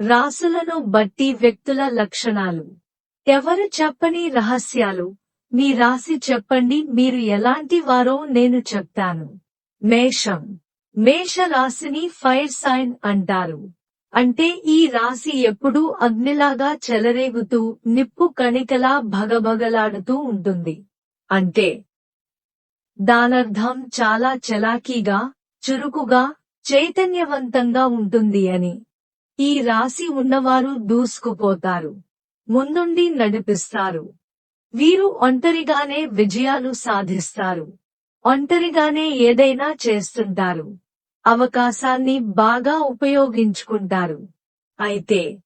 రాసులను బట్టి వ్యక్తుల లక్షణాలు. ఎవరు చెప్పని రహస్యాలు. మీ రాశి చెప్పండి, మీరు ఎలాంటి వారో నేను చెప్తాను. మేషం. మేష రాశిని ఫైర్ సైన్ అంటారు. అంటే ఈ రాశి ఎప్పుడూ అగ్నిలాగా చెలరేగుతూ నిప్పు కణికలా భగభగలాడుతూ ఉంటుంది. అంటే దానర్థం చాలా చలాకీగా, చురుకుగా, చైతన్యవంతంగా ఉంటుంది అని. ఈ రాశి ఉన్నవారు దూసుకుపోతారు. ముందుండి నడిపిస్తారు. వీరు ఒంటరిగానే విజయాలు సాధిస్తారు. ఒంటరిగానే ఏదైనా చేస్తుంటారు. అవకాశాన్ని బాగా ఉపయోగించుకుంటారు. అయితే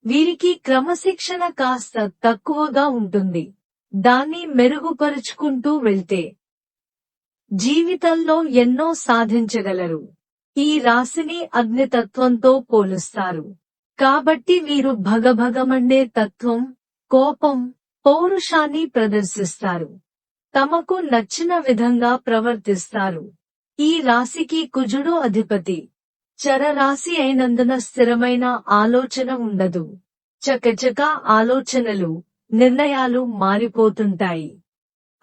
వీరికి క్రమశిక్షణ కాస్త తక్కువగా ఉంటుంది. దాన్ని మెరుగుపరుచుకుంటూ వెళ్తే జీవితంలో ఎన్నో సాధించగలరు. ఈ రాశిని అగ్నితత్వంతో పోలుస్తారు. కాబట్టి వీరు భగభగమండే తత్వం, కోపం, పౌరుషాన్ని ప్రదర్శిస్తారు. తమకు నచ్చిన విధంగా ప్రవర్తిస్తారు. ఈ రాశికి కుజుడు అధిపతి. చరరాశి అయినందున స్థిరమైన ఆలోచన ఉండదు. చకచక ఆలోచనలు, నిర్ణయాలు మారిపోతుంటాయి.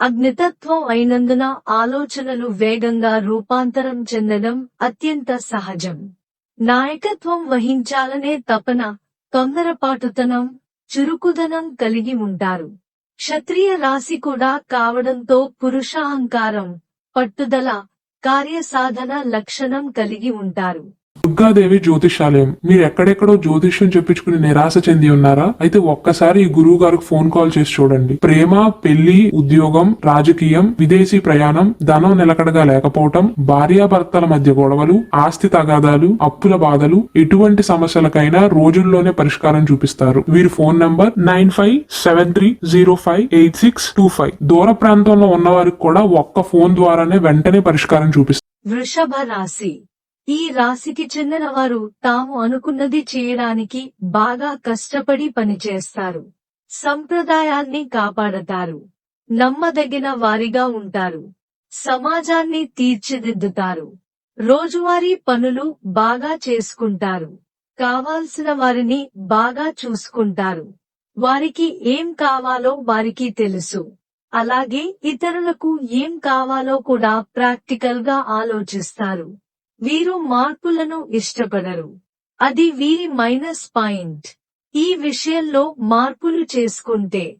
అగ్నితత్వం అయినందున ఆలోచనలు వేగంగా రూపాంతరం చెందడం అత్యంత సహజం. నాయకత్వం వహించాలనే తపన, తొందరపాటుతనం, చురుకుదనం కలిగి ఉంటారు. క్షత్రియ రాశి కూడా కావడంతో పురుషాహంకారం, పట్టుదల, కార్యసాధన లక్షణం కలిగి ఉంటారు. దుర్గాదేవి జ్యోతిషాలయం. మీరు ఎక్కడెక్కడో జ్యోతిష్యం చెప్పించుకుని నిరాశ చెంది ఉన్నారా? అయితే ఒక్కసారి ఈ గురువు గారికి ఫోన్ కాల్ చేసి చూడండి. ప్రేమ, పెళ్లి, ఉద్యోగం, రాజకీయం, విదేశీ ప్రయాణం, ధనం నిలకడగా లేకపోవటం, భార్యాభర్తల మధ్య గొడవలు, ఆస్తి తగాదాలు, అప్పుల బాధలు, ఎటువంటి సమస్యలకైనా రోజుల్లోనే పరిష్కారం చూపిస్తారు. వీరి ఫోన్ నంబర్ 9573058625. దూర ప్రాంతంలో ఉన్న వారికి కూడా ఒక్క ఫోన్ ద్వారానే వెంటనే పరిష్కారం చూపిస్తారు. వృషభ రాశి. ఈ రాశికి చెందిన వారు తాము అనుకున్నది చేయడానికి బాగా కష్టపడి పనిచేస్తారు. సంప్రదాయాన్ని కాపాడతారు. నమ్మదగిన వారిగా ఉంటారు. సమాజాన్ని తీర్చిదిద్దుతారు. రోజువారీ పనులు బాగా చేసుకుంటారు. కావాల్సిన వారిని బాగా చూసుకుంటారు. వారికి ఏం కావాలో వారికి తెలుసు. అలాగే ఇతరులకు ఏం కావాలో కూడా ప్రాక్టికల్ గా ఆలోచిస్తారు. వీరు మార్పులను ఇష్టపడరు. అది వీరి మైనస్ పాయింట్. ఈ విషయంలో మార్పులు చేసుకుంటే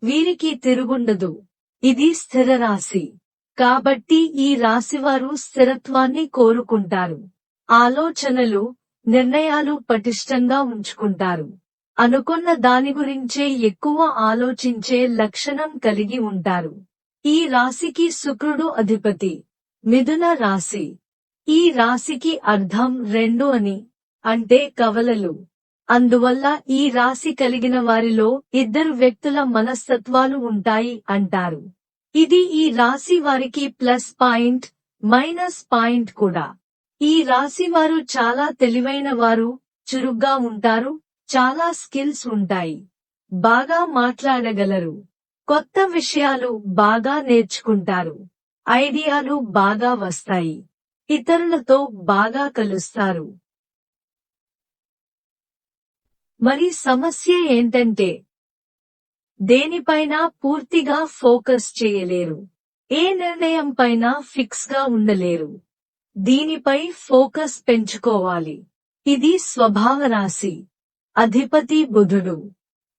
వీరికి తిరుగుండదు. ఇది స్థిర రాశి. కాబట్టి ఈ రాశివారు స్థిరత్వాన్ని కోరుకుంటారు. ఆలోచనలు, నిర్ణయాలు పటిష్టంగా ఉంచుకుంటారు. అనుకున్న దాని గురించే ఎక్కువ ఆలోచించే లక్షణం కలిగి ఉంటారు. ఈ రాశికి శుక్రుడు అధిపతి. మిథున రాశి. ఈ రాశికి అర్థం 2 అని. అంటే కవలలు. అందువల్ల ఈ రాశి కలిగిన వారిలో ఇద్దరు వ్యక్తుల మనస్తత్వాలు ఉంటాయి అంటారు. ఇది ఈ రాశి వారికి ప్లస్ పాయింట్, మైనస్ పాయింట్ కూడా. ఈ రాశి వారు చాలా తెలివైన వారు, చురుగ్గా ఉంటారు, చాలా స్కిల్స్ ఉంటాయి. బాగా మాట్లాడగలరు. కొత్త విషయాలు బాగా నేర్చుకుంటారు. ఐడియాలు బాగా వస్తాయి. ఇతరులతో బాగా కలుస్తారు. మరి సమస్య ఏంటంటే దేనిపైన పూర్తిగా ఫోకస్ చేయలేరు. ఏ నిర్ణయం పైన ఫిక్స్ గా ఉండలేరు. దీనిపై ఫోకస్ పెంచుకోవాలి. ఇది స్వభావ రాశి. అధిపతి బుధుడు.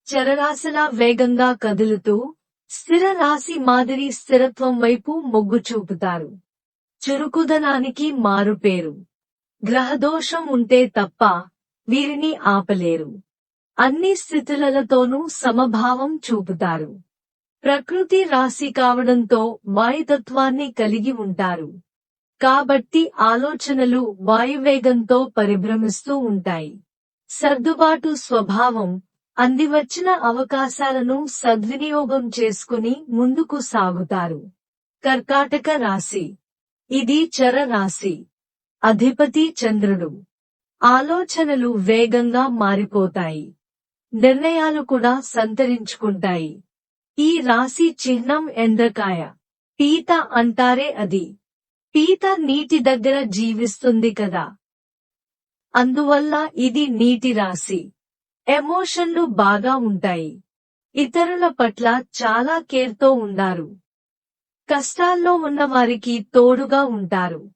చరరాశిలా వేగంగా కదులుతూ స్థిర రాశి మాదిరి స్థిరత్వం వైపు మొగ్గు చూపుతారు. చురుకుదనానికి మారుపేరు. గ్రహదోషం ఉంటే తప్ప వీరిని ఆపలేరు. అన్ని స్థితులతోనూ సమభావం చూపుతారు. ప్రకృతి రాశి కావడంతో వాయుతత్వాన్ని కలిగి ఉంటారు. కాబట్టి ఆలోచనలు వాయువేగంతో పరిభ్రమిస్తూ ఉంటాయి. సర్దుబాటు స్వభావం. అందివచ్చిన అవకాశాలను సద్వినియోగం చేసుకుని ముందుకు సాగుతారు. కర్కాటక రాశి. ఇది చర రాశి. అధిపతి చంద్రుడు. ఆలోచనలు వేగంగా మారిపోతాయి. నిర్ణయాలు కూడా సంతరించుకుంటాయి. ఈ రాశి చిహ్నం ఎండ్రకాయ. పీత అంటారే అది. పీత నీటి దగ్గర జీవిస్తుంది కదా. అందువల్ల ఇది నీటి రాశి. ఎమోషన్లు బాగా ఉంటాయి. ఇతరుల పట్ల చాలా కేర్తో ఉండారు. కష్టాల్లో ఉన్నవారికి తోడుగా ఉంటారు.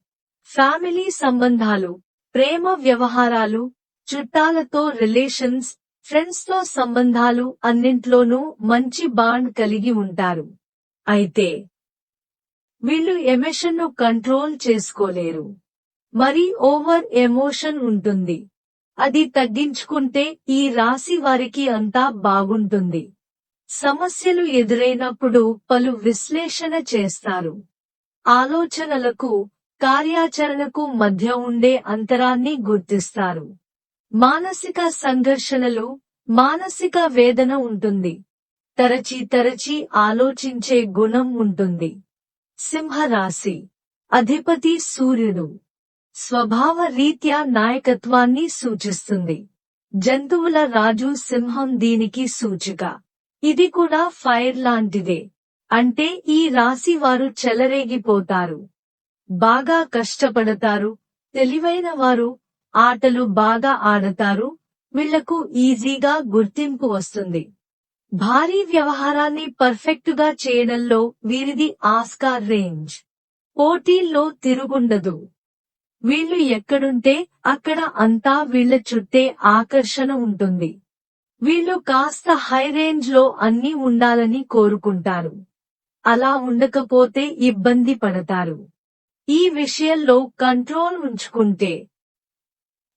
ఫ్యామిలీ సంబంధాలు, ప్రేమ వ్యవహారాలు, చుట్టాలతో రిలేషన్స్, ఫ్రెండ్స్ తో సంబంధాలు అన్నింట్లోనూ మంచి బాండ్ కలిగి ఉంటారు. అయితే వీళ్ళు ఎమోషన్ను కంట్రోల్ చేసుకోలేరు. మరి ఓవర్ ఎమోషన్ ఉంటుంది. అది తగ్గించుకుంటే ఈ రాశి వారికి అంతా బాగుంటుంది. సమస్యలు ఎదురైనప్పుడు పలు విశ్లేషణ చేస్తారు. ఆలోచనలకు, కార్యాచరణకు మధ్య ఉండే అంతరాన్ని గుర్తిస్తారు. మానసిక సంఘర్షణలు, మానసిక వేదన ఉంటుంది. తరచి ఆలోచించే గుణం ఉంటుంది. సింహరాశి అధిపతి సూర్యుడు. స్వభావ రీత్యా నాయకత్వాన్ని సూచిస్తుంది. జంతువుల రాజు సింహం దీనికి సూచిక. ఇది కూడా ఫైర్ లాంటిదే. అంటే ఈ రాశి వారు చెలరేగిపోతారు. బాగా కష్టపడతారు, తెలివైన వారు, ఆటలు బాగా ఆడతారు, వీళ్లకు ఈజీగా గుర్తింపు వస్తుంది. భారీ వ్యవహారాన్ని పర్ఫెక్టుగా చేయడంలో వీరిది ఆస్కార్ రేంజ్. పోటీల్లో తిరుగుండదు. వీళ్ళు ఎక్కడుంటే అక్కడ అంతా వీళ్ల చుట్టే ఆకర్షణ ఉంటుంది. వీళ్ళు కాస్త హై రేంజ్ లో అన్నీ ఉండాలని కోరుకుంటారు. అలా ఉండకపోతే ఇబ్బంది పడతారు. ఈ విషయంలో కంట్రోల్ ఉంచుకుంటే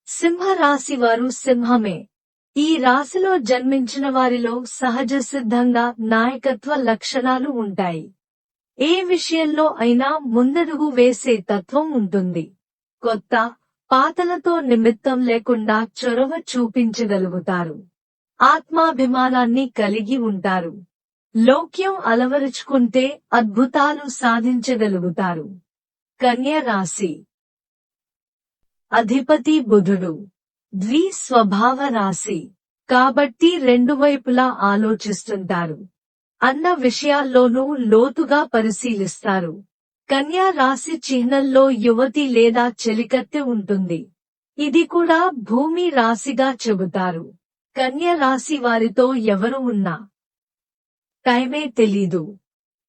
సింహరాశి వారు సింహమే. ఈ రాశిలో జన్మించిన వారిలో సహజ సిద్ధంగా నాయకత్వ లక్షణాలు ఉంటాయి. ఏ విషయంలో అయినా ముందడుగు వేసే తత్వం ఉంటుంది. కొత్త, పాతలతో నిమిత్తం లేకుండా చొరవ చూపించగలుగుతారు. ఆత్మాభిమానాన్ని కలిగి ఉంటారు. లౌక్యం అలవరుచుకుంటే అద్భుతాలు సాధించగలుగుతారు. కన్య రాశి అధిపతి బుధుడు. ద్విస్వభావ రాశి కాబట్టి రెండు వైపులా ఆలోచిస్తుంటారు. అన్న విషయాల్లోనూ లోతుగా పరిశీలిస్తారు. కన్యా రాశి చిహ్నంలో యువతి లేదా చెలికత్తె ఉంటుంది. ఇది కూడా భూమి రాశిగా చెబుతారు. కన్య రాశి వారితో ఎవరు ఉన్నా టైమే తెలీదు.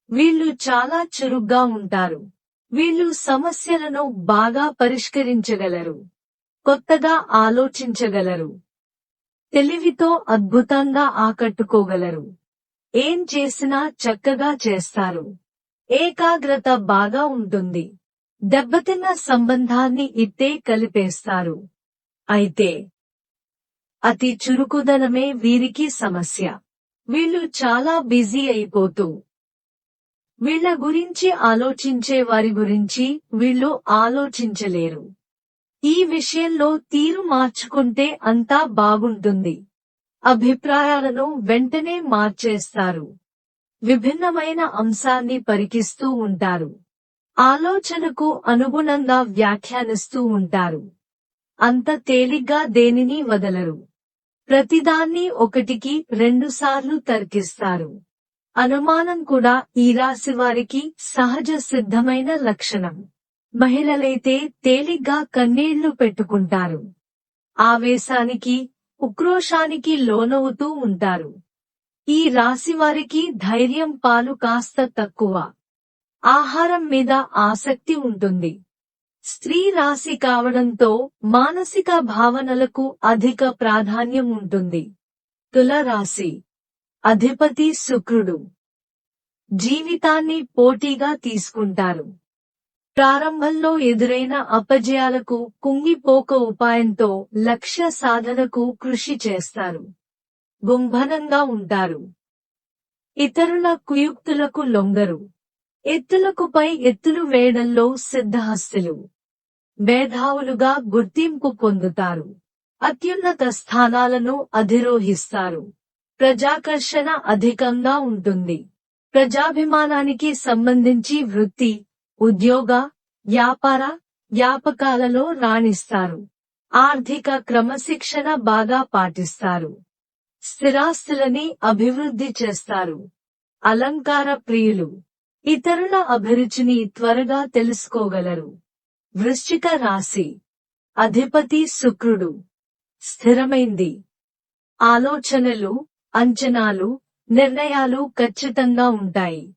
వీళ్ళు చాలా చురుగ్గా ఉంటారు. వీళ్ళు సమస్యలను బాగా పరిష్కరించగలరు. కొత్తగా ఆలోచించగలరు. తెలివితో అద్భుతంగా ఆకట్టుకోగలరు. ఏం చేసినా చక్కగా చేస్తారు. ఏకాగ్రత బాగా ఉంటుంది. దెబ్బతిన్న సంబంధాన్ని ఇట్టే కలిపేస్తారు. అయితే అతి చురుకుదనమే వీరికి సమస్య. వీళ్ళు చాలా బిజీ అయిపోతూ వీళ్ళ గురించి ఆలోచించే వారి గురించి వీళ్ళు ఆలోచించలేరు. ఈ విషయంలో తీరు మార్చుకుంటే అంతా బాగుంటుంది. అభిప్రాయాలను వెంటనే మార్చేస్తారు. విభిన్నమైన అంశాన్ని పరికిస్తూ ఉంటారు. ఆలోచనకు అనుగుణంగా వ్యాఖ్యానిస్తూ ఉంటారు. అంత తేలిగ్గా దేనిని వదలరు. ప్రతిదాన్ని ఒకటికి రెండుసార్లు తర్కిస్తారు. అనుమానం కూడా ఈ రాశి వారికి సహజ సిద్ధమైన లక్షణం. మహిళలైతే తేలిగ్గా కన్నీళ్లు పెట్టుకుంటారు. ఆవేశానికి, ఉక్రోషానికి లోనవుతూ ఉంటారు. ఈ రాశి వారికి ధైర్యం పాలు కాస్త తక్కువ. ఆహారం మీద ఆసక్తి ఉంటుంది. స్త్రీ రాశి కావడంతో మానసిక భావనలకు అధిక ప్రాధాన్యం ఉంటుంది. తుల రాశి అధిపతి శుక్రుడు. జీవితాన్ని పోటీగా తీసుకుంటారు. ప్రారంభంలో ఎదురైన అపజయాలకు కుంగిపోక ఉపాయంతో లక్ష్య సాధనకు కృషి చేస్తారు. గుంభనంగా ఉంటారు. ఇతరుల కుయుక్తులకు లొంగరు. ఎత్తులకు పై ఎత్తులు వేయడంలో సిద్ధహస్తులు. మేధావులుగా గుర్తింపు పొందుతారు. అత్యున్నత స్థానాలను అధిరోహిస్తారు. ప్రజాకర్షణ అధికంగా ఉంటుంది. ప్రజాభిమానానికి సంబంధించి వృత్తి, ఉద్యోగ, వ్యాపార, వ్యాపకాలలో రాణిస్తారు. ఆర్థిక క్రమశిక్షణ బాగా పాటిస్తారు. స్థిరాస్తులని అభివృద్ధి చేస్తారు. అలంకార ప్రియులు. ఇతరుల అభిరుచిని త్వరగా తెలుసుకోగలరు. వృశ్చిక రాశి అధిపతి శుక్రుడు. స్థిరమైంది. ఆలోచనలు, అంచనాలు, నిర్ణయాలు ఖచ్చితంగా ఉంటాయి.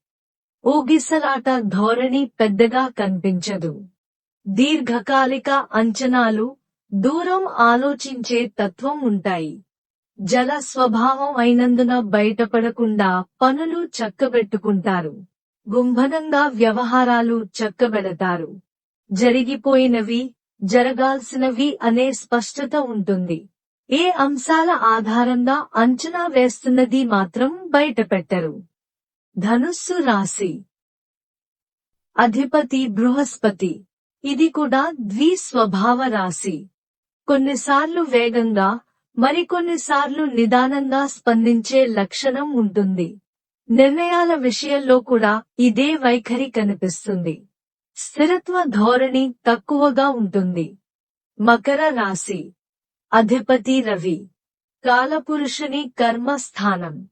ఊగిసలాట ధోరణి పెద్దగా కనిపించదు. దీర్ఘకాలిక అంచనాలు, దూరం ఆలోచించే తత్వం ఉంటాయి. జల స్వభావం అయినందున బయటపడకుండా పనులు చక్కబెట్టుకుంటారు. గుంభనంగా వ్యవహారాలు చక్కబెడతారు. జరిగిపోయినవి, జరగాల్సినవి అనే స్పష్టత ఉంటుంది. ఏ అంశాల ఆధారంగా అంచనా వేస్తున్నది మాత్రం బయటపెట్టరు. ధనుస్సు రాశి. అధిపతి బృహస్పతి. ఇది కూడా ద్విస్వభావ రాశి. కొన్నిసార్లు వేగంగా, మరికొన్నిసార్లు నిదానంగా స్పందించే లక్షణం ఉంటుంది. నిర్ణయాల విషయంలో కూడా ఇదే వైఖరి కనిపిస్తుంది. స్థిరత్వ ధోరణి తక్కువగా ఉంటుంది. మకర రాశి. అధిపతి రవి. కాలపురుషుని కర్మస్థానం.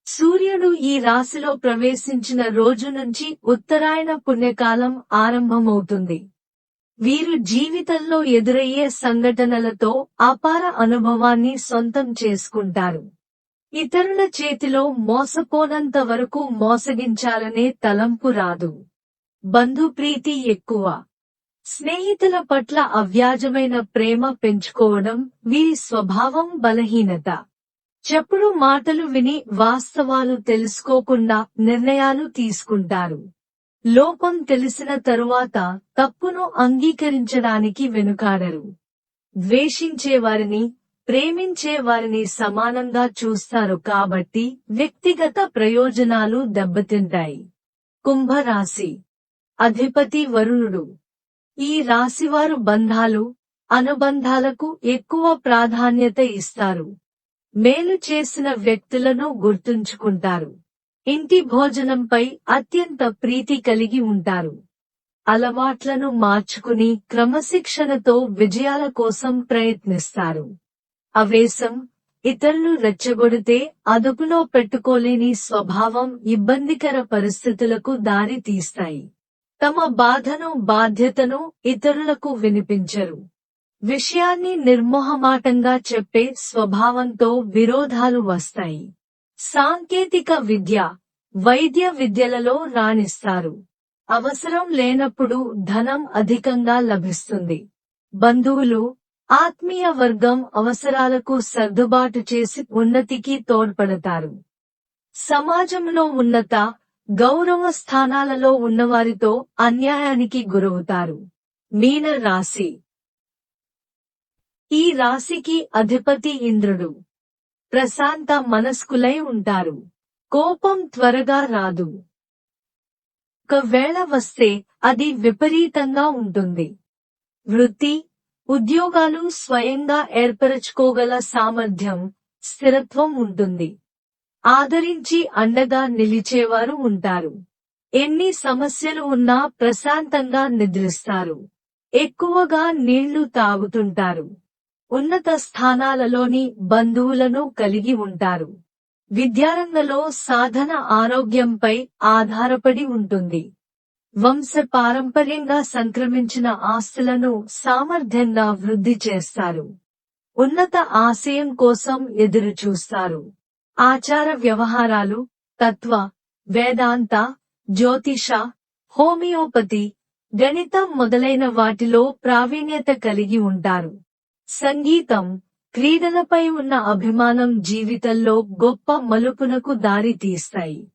సూర్యుడు ఈ రాశిలో ప్రవేశించిన రోజు నుంచి ఉత్తరాయణ పుణ్యకాలం ఆరంభమవుతుంది. వీరు జీవితంలో ఎదురయ్యే సంఘటనలతో అపార అనుభవాన్ని సొంతం చేసుకుంటారు. ఇతరుల చేతిలో మోసపోనంత వరకు మోసగించాలనే తలంపు రాదు. బంధుప్రీతి ఎక్కువ. స్నేహితుల పట్ల అవ్యాజమైన ప్రేమ పెంచుకోవడం వీరి స్వభావం బలహీనత. చెప్పుడు మాటలు విని వాస్తవాలు తెలుసుకోకుండా నిర్ణయాలు తీసుకుంటారు. లోపం తెలిసిన తరువాత తప్పును అంగీకరించడానికి వెనుకాడరు. ద్వేషించేవారిని, ప్రేమించేవారిని సమానంగా చూస్తారు కాబట్టి వ్యక్తిగత ప్రయోజనాలు దెబ్బతింటాయి. కుంభరాశి. అధిపతి వరుణుడు. ఈ రాశివారు బంధాలు, అనుబంధాలకు ఎక్కువ ప్రాధాన్యత ఇస్తారు. మేలు చేసిన వ్యక్తులను గుర్తుంచుకుంటారు. ఇంటి భోజనంపై అత్యంత ప్రీతి కలిగి ఉంటారు. అలవాట్లను మార్చుకుని క్రమశిక్షణతో విజయాల కోసం ప్రయత్నిస్తారు. ఆవేశం, ఇతరులు రెచ్చగొడితే అదుపులో పెట్టుకోలేని స్వభావం ఇబ్బందికర పరిస్థితులకు దారి తీస్తాయి. తమ బాధను, బాధ్యతను ఇతరులకు వినిపించరు. విషయాన్ని నిర్మోహమాటంగా చెప్పే స్వభావంతో విరోధాలు వస్తాయి. సాంకేతిక విద్య, వైద్య విద్యలలో రాణిస్తారు. అవసరం లేనప్పుడు ధనం అధికంగా లభిస్తుంది. బంధువులు, ఆత్మీయ వర్గం అవసరాలకు సర్దుబాటు చేసి ఉన్నతికి తోడ్పడతారు. సమాజంలో ఉన్నత, గౌరవ స్థానాలలో ఉన్నవారితో అన్యాయానికి గురవుతారు. మీన రాశి. ఈ రాశికి అధిపతి ఇంద్రుడు. ప్రశాంత మనస్కులై ఉంటారు. కోపం త్వరగా రాదు. ఒకవేళ వస్తే అది విపరీతంగా ఉంటుంది. వృత్తి, ఉద్యోగాలు స్వయంగా ఏర్పరచుకోగల సామర్థ్యం, స్థిరత్వం ఉంటుంది. ఆదరించి అండగా నిలిచేవారు ఉంటారు. ఎన్ని సమస్యలు ఉన్నా ప్రశాంతంగా నిద్రిస్తారు. ఎక్కువగా నీళ్లు తాగుతుంటారు. ఉన్నత స్థానాలలోని బంధువులను కలిగి ఉంటారు. విద్యారంగంలో సాధన ఆరోగ్యంపై ఆధారపడి ఉంటుంది. వంశపారంపర్యంగా సంక్రమించిన ఆస్తులను సామర్థ్యంగా వృద్ధి చేస్తారు. ఉన్నత ఆశయం కోసం ఎదురుచూస్తారు. ఆచార వ్యవహారాలు, తత్వ, వేదాంత, జ్యోతిష, హోమియోపతి, గణితం మొదలైన వాటిలో ప్రావీణ్యత కలిగి ఉంటారు. సంగీతం, క్రీడలపై ఉన్న అభిమానం జీవితంలో గొప్ప మలుపునకు దారి తీస్తాయి.